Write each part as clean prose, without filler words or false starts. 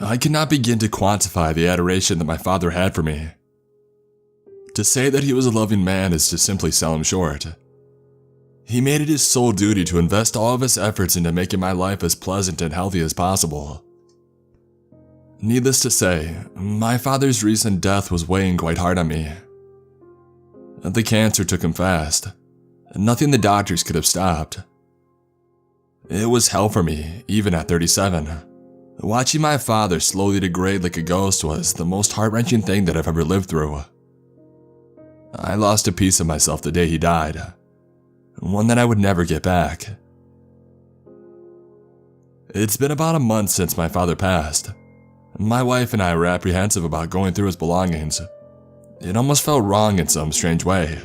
I cannot begin to quantify the adoration that my father had for me. To say that he was a loving man is to simply sell him short. He made it his sole duty to invest all of his efforts into making my life as pleasant and healthy as possible. Needless to say, my father's recent death was weighing quite hard on me. The cancer took him fast. Nothing the doctors could have stopped. It was hell for me, even at 37. Watching my father slowly degrade like a ghost was the most heart-wrenching thing that I've ever lived through. I lost a piece of myself the day he died. One that I would never get back. It's been about a month since my father passed. My wife and I were apprehensive about going through his belongings. It almost felt wrong in some strange way.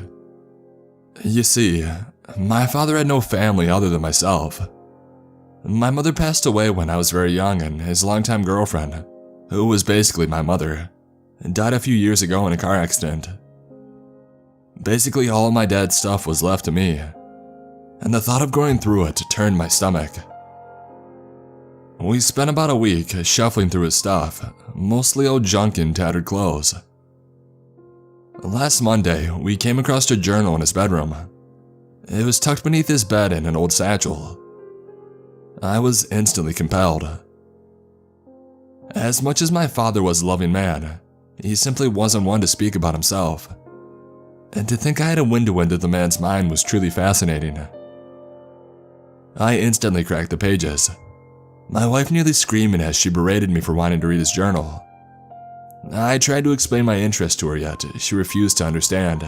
You see, my father had no family other than myself. My mother passed away when I was very young, and his longtime girlfriend, who was basically my mother, died a few years ago in a car accident. Basically, all of my dad's stuff was left to me, and the thought of going through it turned my stomach. We spent about a week shuffling through his stuff, mostly old junk and tattered clothes. Last Monday, we came across a journal in his bedroom. It was tucked beneath his bed in an old satchel. I was instantly compelled. As much as my father was a loving man, he simply wasn't one to speak about himself. And to think I had a window into the man's mind was truly fascinating. I instantly cracked the pages, my wife nearly screaming as she berated me for wanting to read his journal. I tried to explain my interest to her, yet she refused to understand.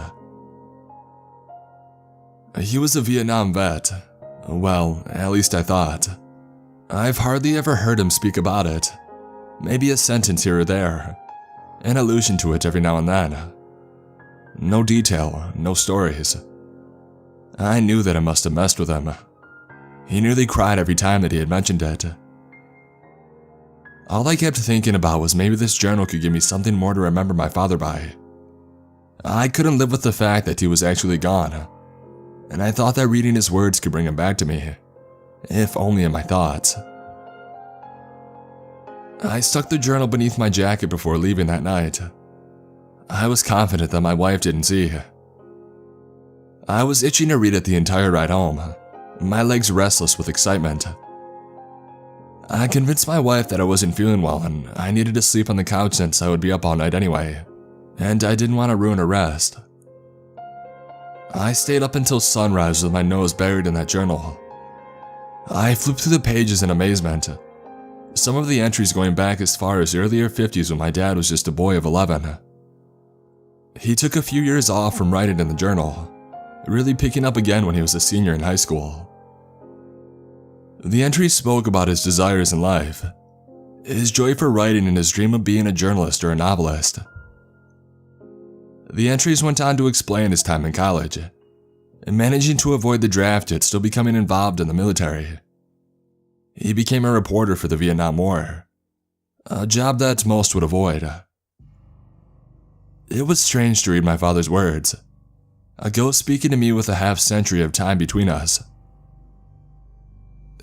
He was a Vietnam vet. Well, at least I thought. I've hardly ever heard him speak about it. Maybe a sentence here or there, an allusion to it every now and then. No detail, no stories. I knew that I must have messed with him. He nearly cried every time that he had mentioned it. All I kept thinking about was maybe this journal could give me something more to remember my father by. I couldn't live with the fact that he was actually gone, and I thought that reading his words could bring him back to me, if only in my thoughts. I stuck the journal beneath my jacket before leaving that night. I was confident that my wife didn't see. I was itching to read it the entire ride home, my legs restless with excitement. I convinced my wife that I wasn't feeling well and I needed to sleep on the couch since I would be up all night anyway, and I didn't want to ruin her rest. I stayed up until sunrise with my nose buried in that journal. I flipped through the pages in amazement. Some of the entries going back as far as the earlier 50s when my dad was just a boy of 11. He took a few years off from writing in the journal, really picking up again when he was a senior in high school. The entries spoke about his desires in life, his joy for writing and his dream of being a journalist or a novelist. The entries went on to explain his time in college, and managing to avoid the draft yet still becoming involved in the military. He became a reporter for the Vietnam War, a job that most would avoid. It was strange to read my father's words, a ghost speaking to me with a half-century of time between us.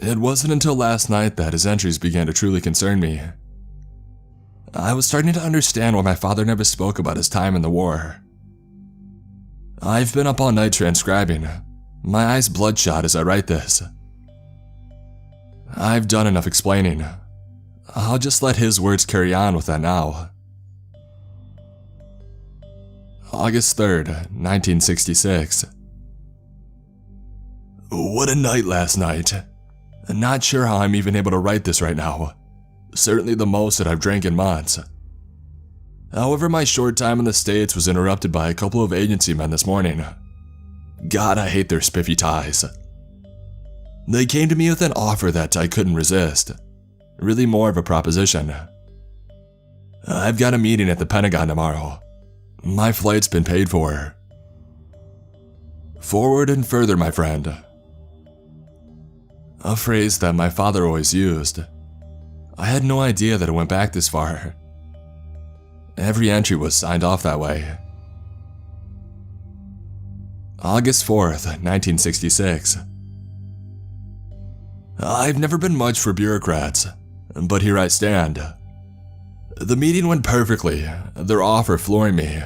It wasn't until last night that his entries began to truly concern me. I was starting to understand why my father never spoke about his time in the war. I've been up all night transcribing, my eyes bloodshot as I write this. I've done enough explaining. I'll just let his words carry on with that now. August 3rd, 1966. What a night last night. Not sure how I'm even able to write this right now. Certainly the most that I've drank in months. However, my short time in the States was interrupted by a couple of agency men this morning. God, I hate their spiffy ties. They came to me with an offer that I couldn't resist. Really more of a proposition. I've got a meeting at the Pentagon tomorrow. My flight's been paid for. Forward and further, my friend. A phrase that my father always used. I had no idea that it went back this far. Every entry was signed off that way. August 4th, 1966. I've never been much for bureaucrats, but here I stand. The meeting went perfectly, their offer flooring me.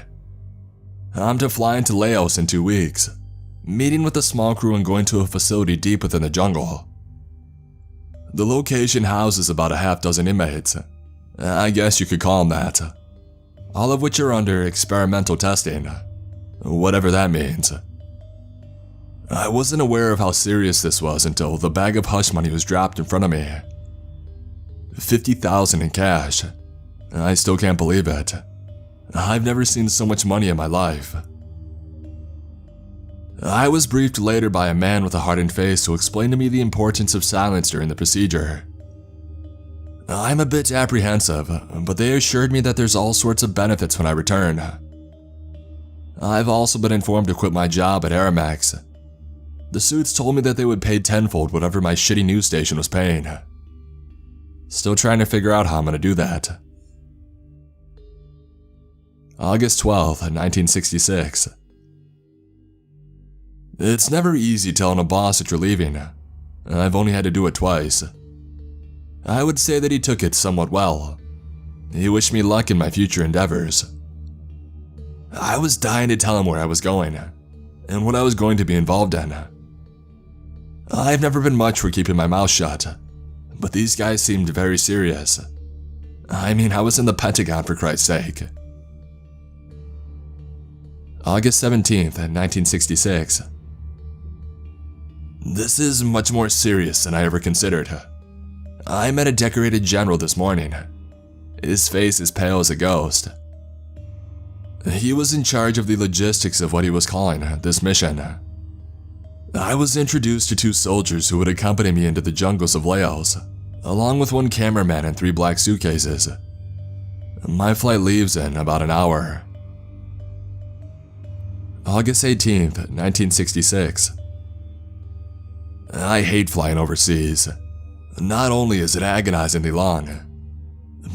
I'm to fly into Laos in 2 weeks, meeting with a small crew and going to a facility deep within the jungle. The location houses about a half-dozen inmates. I guess you could call them that. All of which are under experimental testing, whatever that means. I wasn't aware of how serious this was until the bag of hush money was dropped in front of me. $50,000 in cash. I still can't believe it. I've never seen so much money in my life. I was briefed later by a man with a hardened face who explained to me the importance of silence during the procedure. I'm a bit apprehensive, but they assured me that there's all sorts of benefits when I return. I've also been informed to quit my job at Aramax. The suits told me that they would pay tenfold whatever my shitty news station was paying. Still trying to figure out how I'm gonna do that. August 12th, 1966. It's never easy telling a boss that you're leaving. I've only had to do it twice. I would say that he took it somewhat well. He wished me luck in my future endeavors. I was dying to tell him where I was going, and what I was going to be involved in. I've never been much for keeping my mouth shut, but these guys seemed very serious. I mean, I was in the Pentagon for Christ's sake. August 17th, 1966. This is much more serious than I ever considered. I met a decorated general this morning. His face is pale as a ghost. He was in charge of the logistics of what he was calling this mission. I was introduced to 2 soldiers who would accompany me into the jungles of Laos, along with 1 cameraman and 3 black suitcases. My flight leaves in about an hour. August 18th, 1966. I hate flying overseas. Not only is it agonizingly long,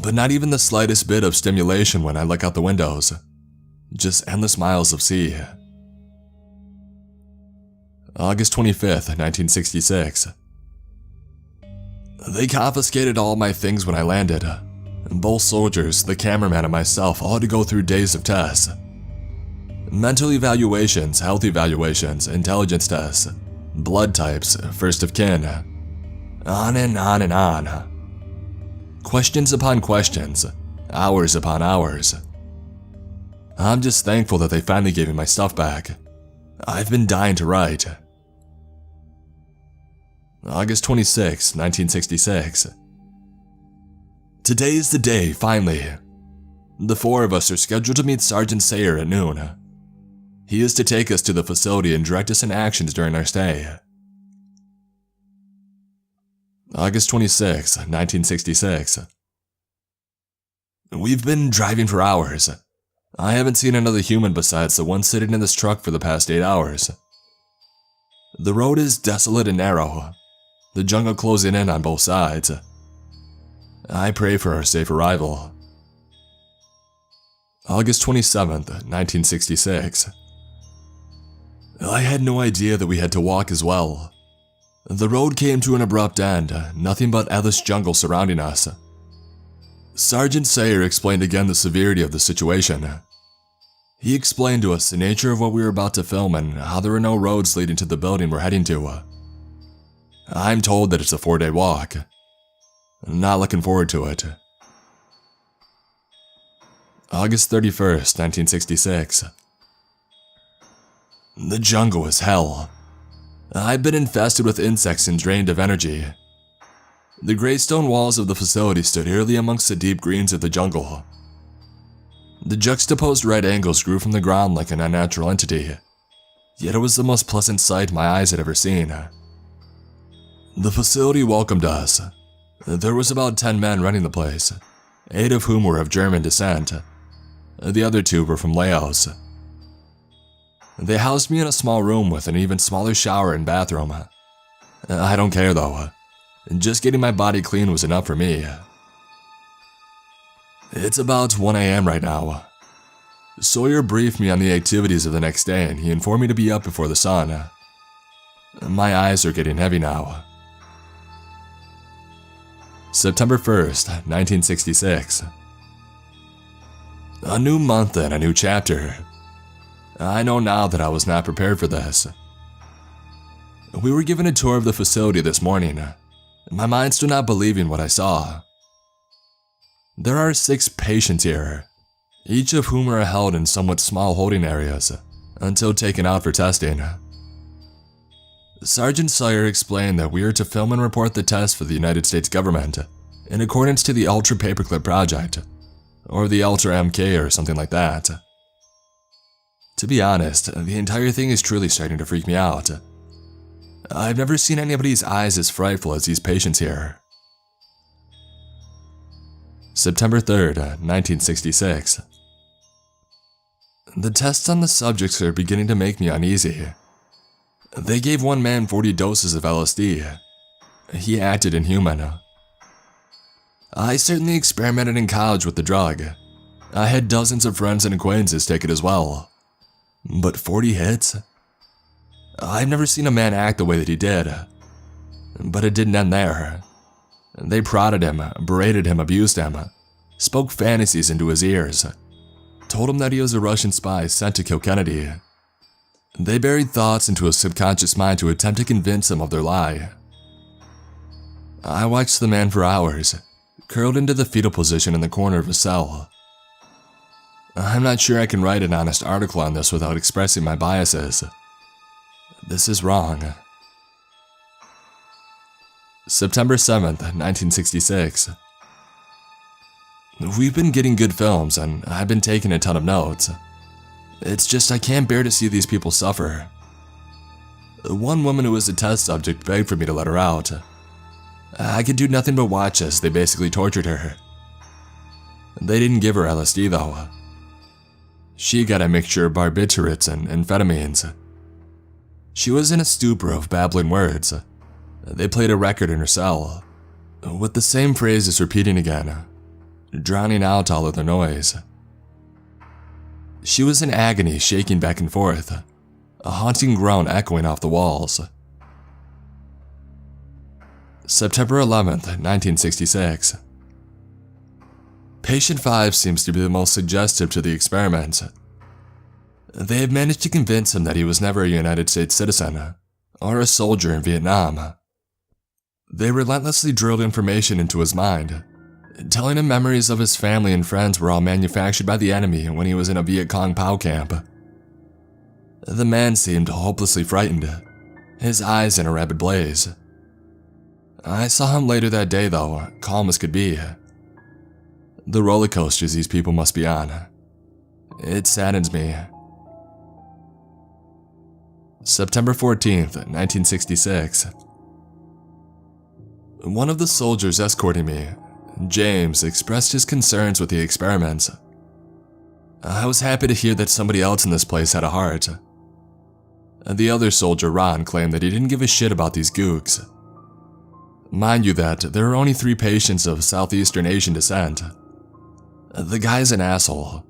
but not even the slightest bit of stimulation when I look out the windows. Just endless miles of sea. August 25th, 1966. They confiscated all my things when I landed. Both soldiers, the cameraman, and myself all had to go through days of tests. Mental evaluations, health evaluations, intelligence tests, blood types, first of kin. On and on and on. Questions upon questions, hours upon hours. I'm just thankful that they finally gave me my stuff back. I've been dying to write. August 26, 1966. Today is the day, finally. The 4 of us are scheduled to meet Sergeant Sayer at noon. He is to take us to the facility and direct us in actions during our stay. August 26, 1966. We've been driving for hours. I haven't seen another human besides the one sitting in this truck for the past 8 hours. The road is desolate and narrow, the jungle closing in on both sides. I pray for our safe arrival. August 27th, 1966. I had no idea that we had to walk as well. The road came to an abrupt end, nothing but endless jungle surrounding us. Sergeant Sayer explained again the severity of the situation. He explained to us the nature of what we were about to film and how there are no roads leading to the building we're heading to. I'm told that it's a 4-day walk. Not looking forward to it. August 31st, 1966. The jungle is hell. I've been infested with insects and drained of energy. The gray stone walls of the facility stood eerily amongst the deep greens of the jungle. The juxtaposed right angles grew from the ground like an unnatural entity, yet it was the most pleasant sight my eyes had ever seen. The facility welcomed us. There was about 10 men running the place, 8 of whom were of German descent. The other 2 were from Laos. They housed me in a small room with an even smaller shower and bathroom. I don't care though. Just getting my body clean was enough for me. It's about 1 a.m. right now. Sawyer briefed me on the activities of the next day and he informed me to be up before the sun. My eyes are getting heavy now. September 1st, 1966. A new month and a new chapter. I know now that I was not prepared for this. We were given a tour of the facility this morning. My mind still not believing what I saw. There are 6 patients here, each of whom are held in somewhat small holding areas until taken out for testing. Sergeant Sawyer explained that we are to film and report the test for the United States government in accordance to the Ultra Paperclip Project, or the Ultra MK or something like that. To be honest, the entire thing is truly starting to freak me out. I've never seen anybody's eyes as frightful as these patients here. September 3rd, 1966. The tests on the subjects are beginning to make me uneasy. They gave one man 40 doses of LSD. He acted inhuman. I certainly experimented in college with the drug. I had dozens of friends and acquaintances take it as well. But 40 hits? I've never seen a man act the way that he did. But it didn't end there. They prodded him, berated him, abused him, spoke fantasies into his ears, told him that he was a Russian spy sent to kill Kennedy. They buried thoughts into his subconscious mind to attempt to convince him of their lie. I watched the man for hours, curled into the fetal position in the corner of a cell. I'm not sure I can write an honest article on this without expressing my biases. This is wrong. September 7th, 1966. We've been getting good films and I've been taking a ton of notes. It's just I can't bear to see these people suffer. One woman who was a test subject begged for me to let her out. I could do nothing but watch as they basically tortured her. They didn't give her LSD though. She got a mixture of barbiturates and amphetamines. She was in a stupor of babbling words. They played a record in her cell, with the same phrases repeating again, drowning out all other noise. She was in agony, shaking back and forth, a haunting groan echoing off the walls. September 11th, 1966. Patient 5 seems to be the most suggestive to the experiment. They have managed to convince him that he was never a United States citizen or a soldier in Vietnam. They relentlessly drilled information into his mind, telling him memories of his family and friends were all manufactured by the enemy when he was in a Viet Cong POW camp. The man seemed hopelessly frightened, his eyes in a rapid blaze. I saw him later that day though, calm as could be. The roller coasters these people must be on. It saddens me. September 14th, 1966. One of the soldiers escorting me, James, expressed his concerns with the experiments. I was happy to hear that somebody else in this place had a heart. The other soldier, Ron, claimed that he didn't give a shit about these gooks. Mind you that there are only 3 patients of Southeastern Asian descent. The guy's an asshole.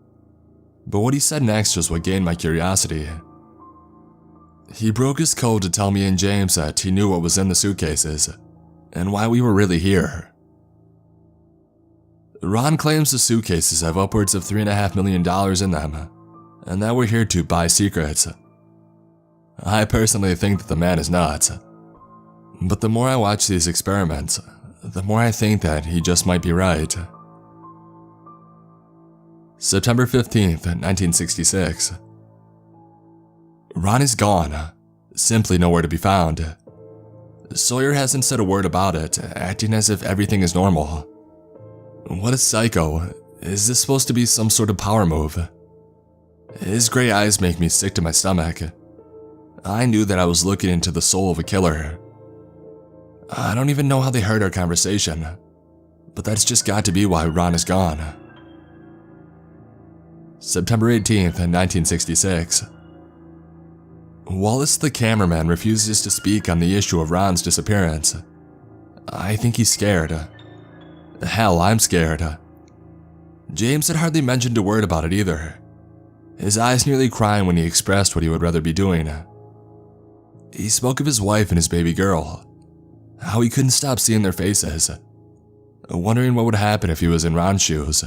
But what he said next was what gained my curiosity. He broke his code to tell me and James that he knew what was in the suitcases, and why we were really here. Ron claims the suitcases have upwards of $3.5 million in them, and that we're here to buy secrets. I personally think that the man is nuts. But the more I watch these experiments, the more I think that he just might be right. September 15th, 1966. Ron is gone, simply nowhere to be found. Sawyer hasn't said a word about it, acting as if everything is normal. What a psycho. Is this supposed to be some sort of power move? His gray eyes make me sick to my stomach. I knew that I was looking into the soul of a killer. I don't even know how they heard our conversation, but that's just got to be why Ron is gone. September 18th, 1966. Wallace the cameraman refuses to speak on the issue of Ron's disappearance. I think he's scared. Hell, I'm scared. James had hardly mentioned a word about it either, his eyes nearly crying when he expressed what he would rather be doing. He spoke of his wife and his baby girl, how he couldn't stop seeing their faces, wondering what would happen if he was in Ron's shoes.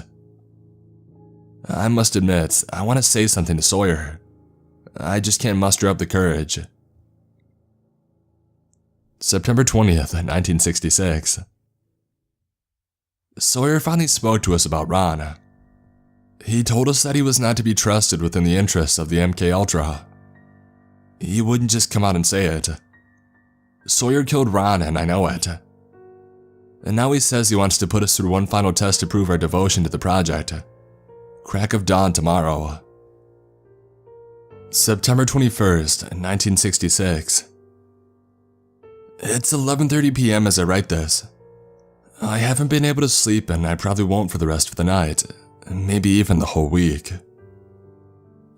I must admit, I want to say something to Sawyer. I just can't muster up the courage. September 20th, 1966. Sawyer finally spoke to us about Ron. He told us that he was not to be trusted within the interests of the MK Ultra. He wouldn't just come out and say it. Sawyer killed Ron, and I know it. And now he says he wants to put us through one final test to prove our devotion to the project. Crack of dawn tomorrow. September 21st, 1966. It's 11:30 p.m. as I write this. I haven't been able to sleep, and I probably won't for the rest of the night, maybe even the whole week.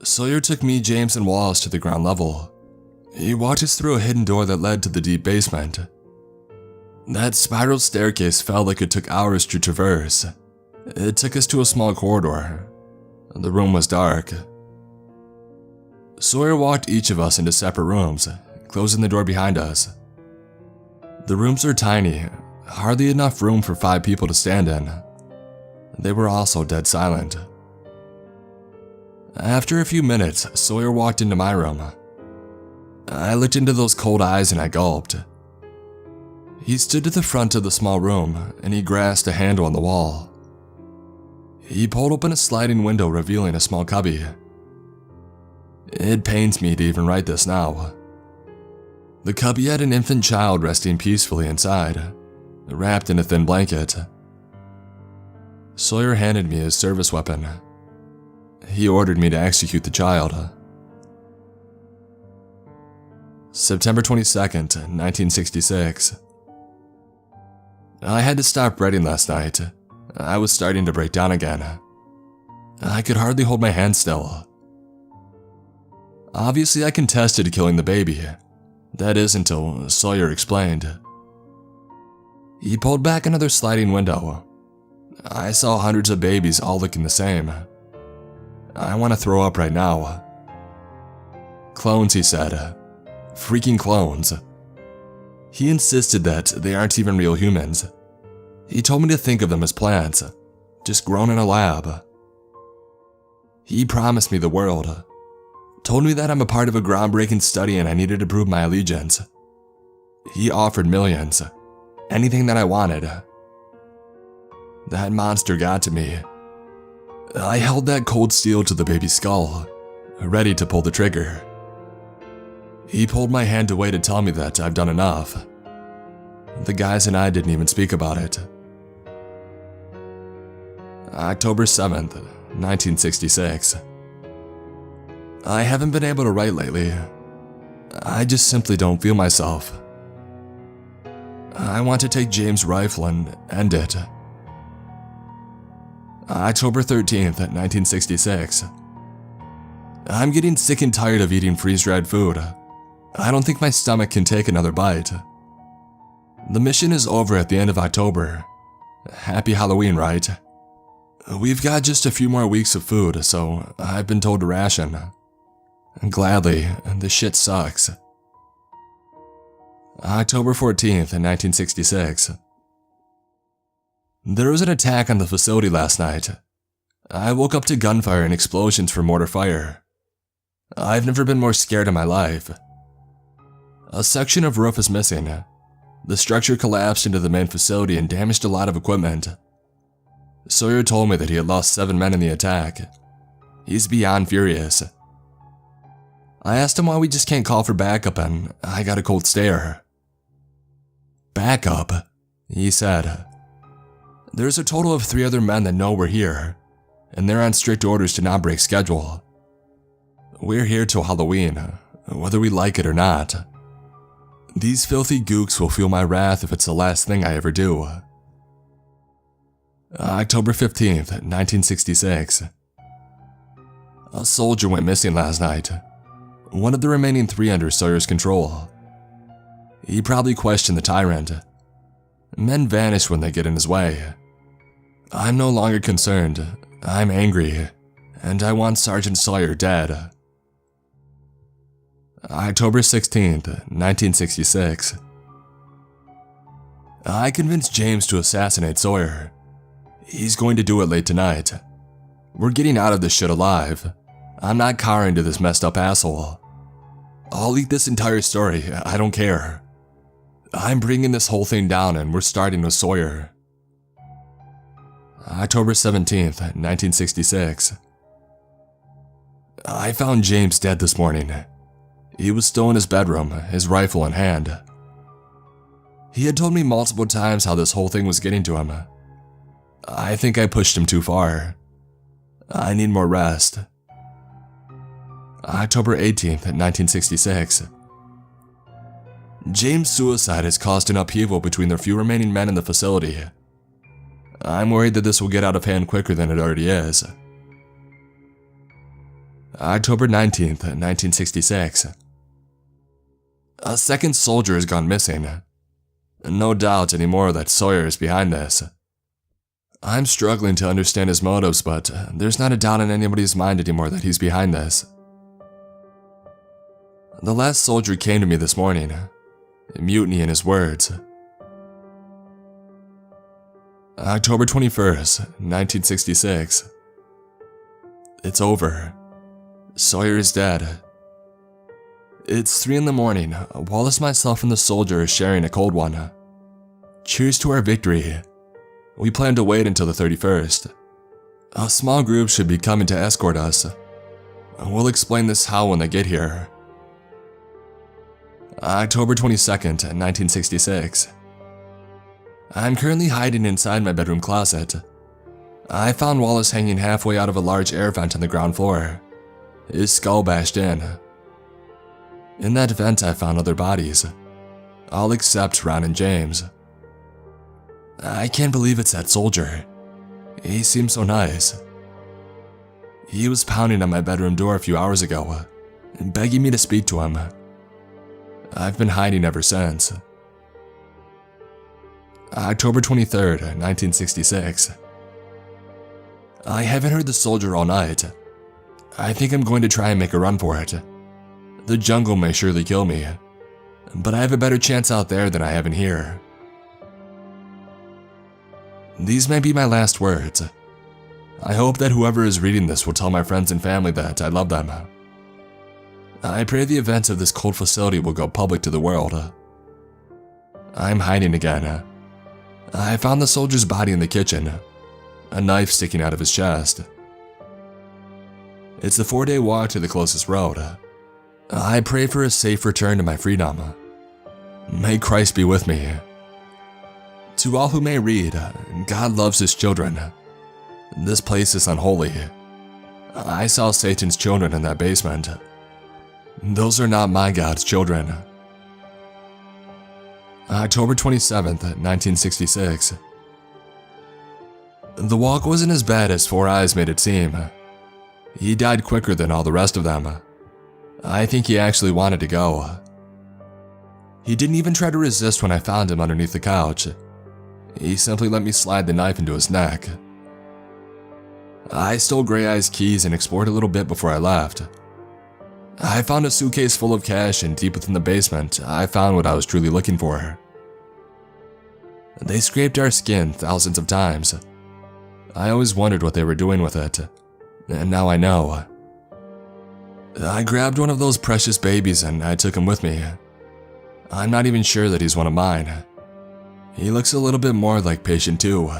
Sawyer took me, James, and Wallace to the ground level. He walked us through a hidden door that led to the deep basement. That spiral staircase felt like it took hours to traverse. It took us to a small corridor. The room was dark. Sawyer walked each of us into separate rooms, closing the door behind us. The rooms are tiny, hardly enough room for 5 people to stand in. They were also dead silent. After a few minutes, Sawyer walked into my room. I looked into those cold eyes and I gulped. He stood to the front of the small room and he grasped a handle on the wall. He pulled open a sliding window, revealing a small cubby. It pains me to even write this now. The cubby had an infant child resting peacefully inside, wrapped in a thin blanket. Sawyer handed me his service weapon. He ordered me to execute the child. September 22nd, 1966. I had to stop writing last night. I was starting to break down again. I could hardly hold my hand still. Obviously, I contested killing the baby. That is until Sawyer explained. He pulled back another sliding window. I saw hundreds of babies all looking the same. I want to throw up right now. Clones, he said. Freaking clones. He insisted that they aren't even real humans. He told me to think of them as plants, just grown in a lab. He promised me the world. Told me that I'm a part of a groundbreaking study and I needed to prove my allegiance. He offered millions. Anything that I wanted. That monster got to me. I held that cold steel to the baby's skull, ready to pull the trigger. He pulled my hand away to tell me that I've done enough. The guys and I didn't even speak about it. October 7th, 1966. I haven't been able to write lately. I just simply don't feel myself. I want to take James' rifle and end it. October 13th, 1966. I'm getting sick and tired of eating freeze-dried food. I don't think my stomach can take another bite. The mission is over at the end of October. Happy Halloween, right? We've got just a few more weeks of food, so I've been told to ration. Gladly, this shit sucks. October 14th, 1966. There was an attack on the facility last night. I woke up to gunfire and explosions from mortar fire. I've never been more scared in my life. A section of roof is missing. The structure collapsed into the main facility and damaged a lot of equipment. Sawyer told me that he had lost 7 men in the attack. He's beyond furious. I asked him why we just can't call for backup and I got a cold stare. Backup? He said. There's a total of 3 other men that know we're here, and they're on strict orders to not break schedule. We're here till Halloween, whether we like it or not. These filthy gooks will feel my wrath if it's the last thing I ever do. October 15th, 1966. A soldier went missing last night. One of the remaining 3 under Sawyer's control. He probably questioned the tyrant. Men vanish when they get in his way. I'm no longer concerned. I'm angry, and I want Sergeant Sawyer dead. October 16th, 1966. I convinced James to assassinate Sawyer. He's going to do it late tonight. We're getting out of this shit alive. I'm not carring to this messed up asshole. I'll eat this entire story, I don't care. I'm bringing this whole thing down and we're starting with Sawyer. October 17th, 1966. I found James dead this morning. He was still in his bedroom, his rifle in hand. He had told me multiple times how this whole thing was getting to him. I think I pushed him too far. I need more rest. October 18th, 1966. James' suicide has caused an upheaval between the few remaining men in the facility. I'm worried that this will get out of hand quicker than it already is. October 19th, 1966. A second soldier has gone missing. No doubt anymore that Sawyer is behind this. I'm struggling to understand his motives, but there's not a doubt in anybody's mind anymore that he's behind this. The last soldier came to me this morning. Mutiny in his words. October 21st, 1966. It's over. Sawyer is dead. It's 3 in the morning. Wallace, myself, and the soldier are sharing a cold one. Cheers to our victory. We plan to wait until the 31st. A small group should be coming to escort us. We'll explain this how when they get here. October 22nd, 1966. I'm currently hiding inside my bedroom closet. I found Wallace hanging halfway out of a large air vent on the ground floor, his skull bashed in. In that vent I found other bodies, all except Ron and James. I can't believe it's that soldier. He seems so nice. He was pounding on my bedroom door a few hours ago, begging me to speak to him. I've been hiding ever since. October 23rd, 1966. I haven't heard the soldier all night. I think I'm going to try and make a run for it. The jungle may surely kill me, but I have a better chance out there than I have in here. These may be my last words. I hope that whoever is reading this will tell my friends and family that I love them. I pray the events of this cold facility will go public to the world. I'm hiding again. I found the soldier's body in the kitchen, a knife sticking out of his chest. It's a 4-day walk to the closest road. I pray for a safe return to my freedom. May Christ be with me. To all who may read, God loves his children. This place is unholy. I saw Satan's children in that basement. Those are not my God's children. October 27th, 1966. The walk wasn't as bad as Four Eyes made it seem. He died quicker than all the rest of them. I think he actually wanted to go. He didn't even try to resist when I found him underneath the couch. He simply let me slide the knife into his neck. I stole Grey Eye's keys and explored a little bit before I left. I found a suitcase full of cash, and deep within the basement, I found what I was truly looking for. They scraped our skin thousands of times. I always wondered what they were doing with it, and now I know. I grabbed one of those precious babies and I took him with me. I'm not even sure that he's one of mine. He looks a little bit more like Patient 2.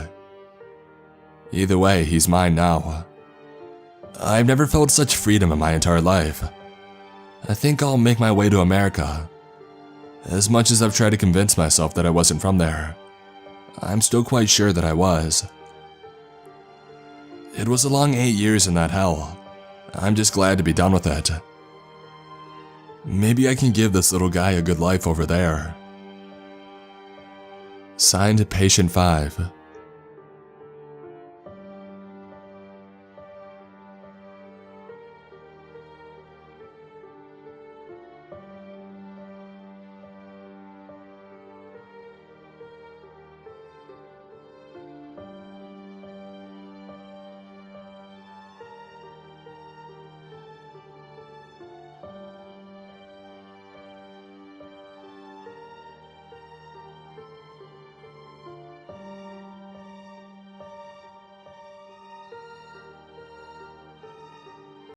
Either way, he's mine now. I've never felt such freedom in my entire life. I think I'll make my way to America. As much as I've tried to convince myself that I wasn't from there, I'm still quite sure that I was. It was a long 8 years in that hell. I'm just glad to be done with it. Maybe I can give this little guy a good life over there. Signed, Patient 5.